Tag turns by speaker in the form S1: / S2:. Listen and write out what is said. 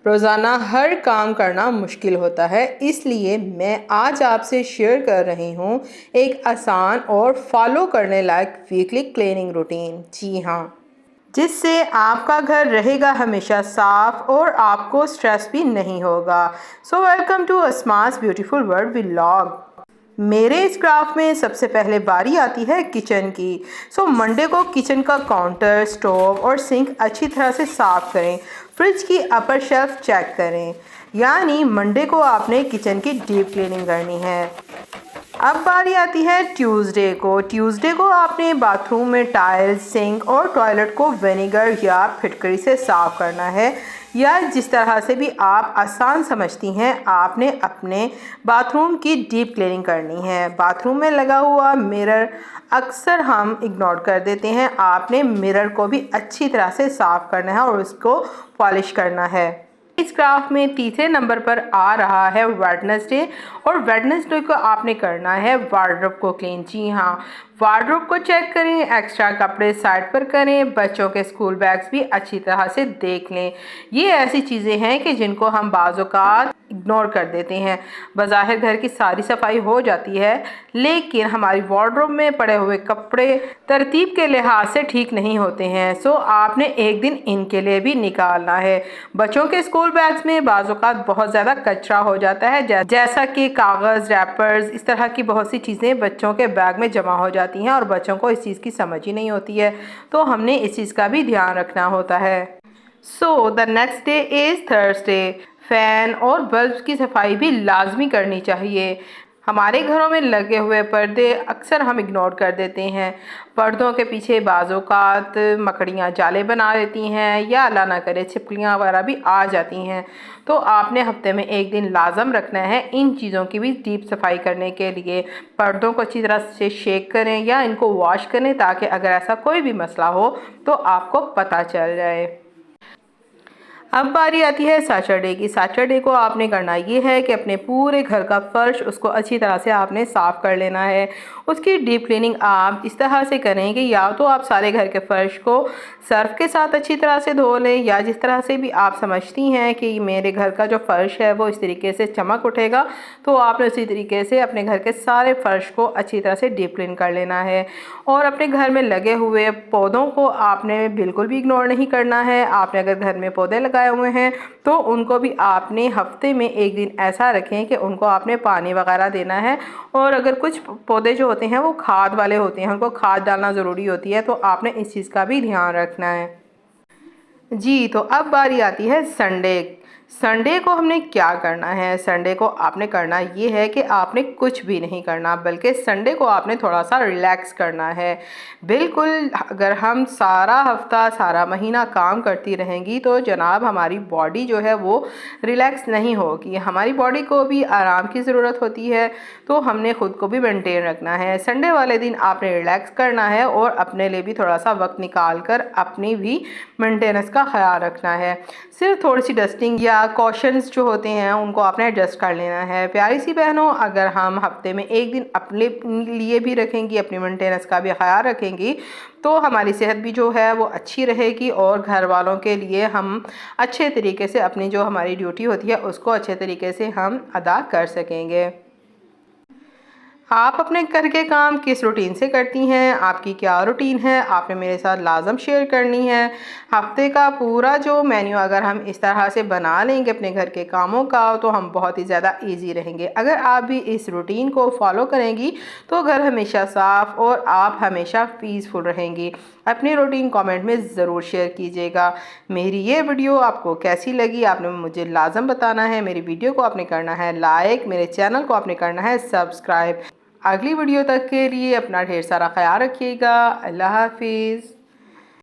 S1: रोज़ाना हर काम करना मुश्किल होता है, इसलिए मैं आज आपसे शेयर कर रही हूँ एक आसान और फॉलो करने लायक वीकली क्लीनिंग रूटीन। जी हाँ, जिससे आपका घर रहेगा हमेशा साफ और आपको स्ट्रेस भी नहीं होगा। So welcome to Asma's beautiful world vlog. मेरे इस क्राफ्ट में सबसे पहले बारी आती है किचन की। मंडे को किचन का काउंटर, स्टोव और सिंक अच्छी तरह से साफ करें। फ्रिज की अपर शेल्फ चेक करें। यानी मंडे को आपने किचन की डीप क्लीनिंग करनी है। अब बारी आती है ट्यूसडे को आपने बाथरूम में टाइल्स, सिंक और टॉयलेट को विनेगर या फिटकरी से साफ़ करना है, या जिस तरह से भी आप आसान समझती हैं आपने अपने बाथरूम की डीप क्लीनिंग करनी है। बाथरूम में लगा हुआ मिरर अक्सर हम इग्नोर कर देते हैं। आपने मिरर को भी अच्छी तरह से साफ़ करना है और उसको पॉलिश करना है। इस क्राफ्ट में तीसरे नंबर पर आ रहा है वेडनेसडे, और वेडनेसडे को आपने करना है वार्डरोब को क्लीन। जी हाँ, वार्डरोब को चेक करें, एक्स्ट्रा कपड़े साइड पर करें, बच्चों के स्कूल बैग्स भी अच्छी तरह से देख लें। ये ऐसी चीज़ें हैं कि जिनको हम बाज़ औक़ात इग्नोर कर देते हैं। बज़ाहिर घर की सारी सफाई हो जाती है, लेकिन हमारी वार्डरोब में पड़े हुए कपड़े तरतीब के लिहाज से ठीक नहीं होते हैं। आपने एक दिन इनके लिए भी निकालना है। बच्चों के स्कूल बैग्स में बाज़ औक़ात बहुत ज़्यादा कचरा हो जाता है, जैसा कि कागज़, रैपर्स, इस तरह की बहुत सी चीज़ें बच्चों के बैग में जमा हो जाती हैं और बच्चों को इस चीज़ की समझ ही नहीं होती है, तो हमने इस चीज़ का भी ध्यान रखना होता है। The next day is Thursday. Fan और बल्ब की सफाई भी लाजमी करनी चाहिए। हमारे घरों में लगे हुए पर्दे अक्सर हम इग्नोर कर देते हैं। पर्दों के पीछे बाज़ औक़ात मकड़ियाँ जाले बना देती हैं, या अल्लाह ना करे छिपकलियाँ वगैरह भी आ जाती हैं। तो आपने हफ्ते में एक दिन लाजम रखना है इन चीज़ों की भी डीप सफाई करने के लिए। पर्दों को अच्छी तरह से शेक करें या इनको वॉश करें, ताकि अगर ऐसा कोई भी मसला हो तो आपको पता चल जाए। अब बारी आती है सैटरडे की। सैटरडे को आपने करना ये है कि अपने पूरे घर का फर्श उसको अच्छी तरह से आपने साफ़ कर लेना है। उसकी डीप क्लीनिंग आप इस तरह से करें कि या तो आप सारे घर के फर्श को सर्फ के साथ अच्छी तरह से धो लें, या जिस तरह से भी आप समझती हैं कि मेरे घर का जो फ़र्श है वो इस तरीके से चमक उठेगा, तो आपने उसी तरीके से अपने घर के सारे फ़र्श को अच्छी तरह से डीप क्लीन कर लेना है। और अपने घर में लगे हुए पौधों को आपने बिल्कुल भी इग्नोर नहीं करना है। आपने अगर घर में पौधे लगाए हुए हैं तो उनको भी आपने हफ्ते में एक दिन ऐसा रखें कि उनको आपने पानी वगैरह देना है। और अगर कुछ पौधे जो होते हैं वो खाद वाले होते हैं, उनको खाद डालना ज़रूरी होती है, तो आपने इस चीज़ का भी ध्यान रखना है। जी, तो अब बारी आती है संडे। संडे को हमने क्या करना है? संडे को आपने करना ये है कि आपने कुछ भी नहीं करना, बल्कि संडे को आपने थोड़ा सा रिलैक्स करना है। बिल्कुल, अगर हम सारा हफ्ता, सारा महीना काम करती रहेंगी तो जनाब हमारी बॉडी जो है वो रिलैक्स नहीं होगी। हमारी बॉडी को भी आराम की ज़रूरत होती है, तो हमने ख़ुद को भी मेंटेन रखना है। संडे वाले दिन आपने रिलैक्स करना है और अपने लिए भी थोड़ा सा वक्त निकाल कर अपनी भी मेंटेनेंस का ख्याल रखना है। सिर्फ थोड़ी सी डस्टिंग या कॉशंस जो होते हैं उनको आपने एडजस्ट कर लेना है। प्यारी सी बहनों, अगर हम हफ्ते में एक दिन अपने लिए भी रखेंगी, अपनी मेंटेनेंस का भी ख्याल रखेंगी, तो हमारी सेहत भी जो है वो अच्छी रहेगी और घर वालों के लिए हम अच्छे तरीके से अपनी जो हमारी ड्यूटी होती है उसको अच्छे तरीके से हम अदा कर सकेंगे। आप अपने घर के काम किस रूटीन से करती हैं? आपकी क्या रूटीन है? आपने मेरे साथ लाजम शेयर करनी है। हफ्ते का पूरा जो मेन्यू अगर हम इस तरह से बना लेंगे अपने घर के कामों का, तो हम बहुत ही ज़्यादा इजी रहेंगे। अगर आप भी इस रूटीन को फॉलो करेंगी तो घर हमेशा साफ़ और आप हमेशा पीसफुल रहेंगी। अपनी रूटीन कमेंट में ज़रूर शेयर कीजिएगा। मेरी ये वीडियो आपको कैसी लगी आपने मुझे लाजम बताना है। मेरी वीडियो को आपने करना है लाइक, मेरे चैनल को आपने करना है सब्सक्राइब। अगली वीडियो तक के लिए अपना ढेर सारा ख्याल रखिएगा। अल्लाह हाफिज़।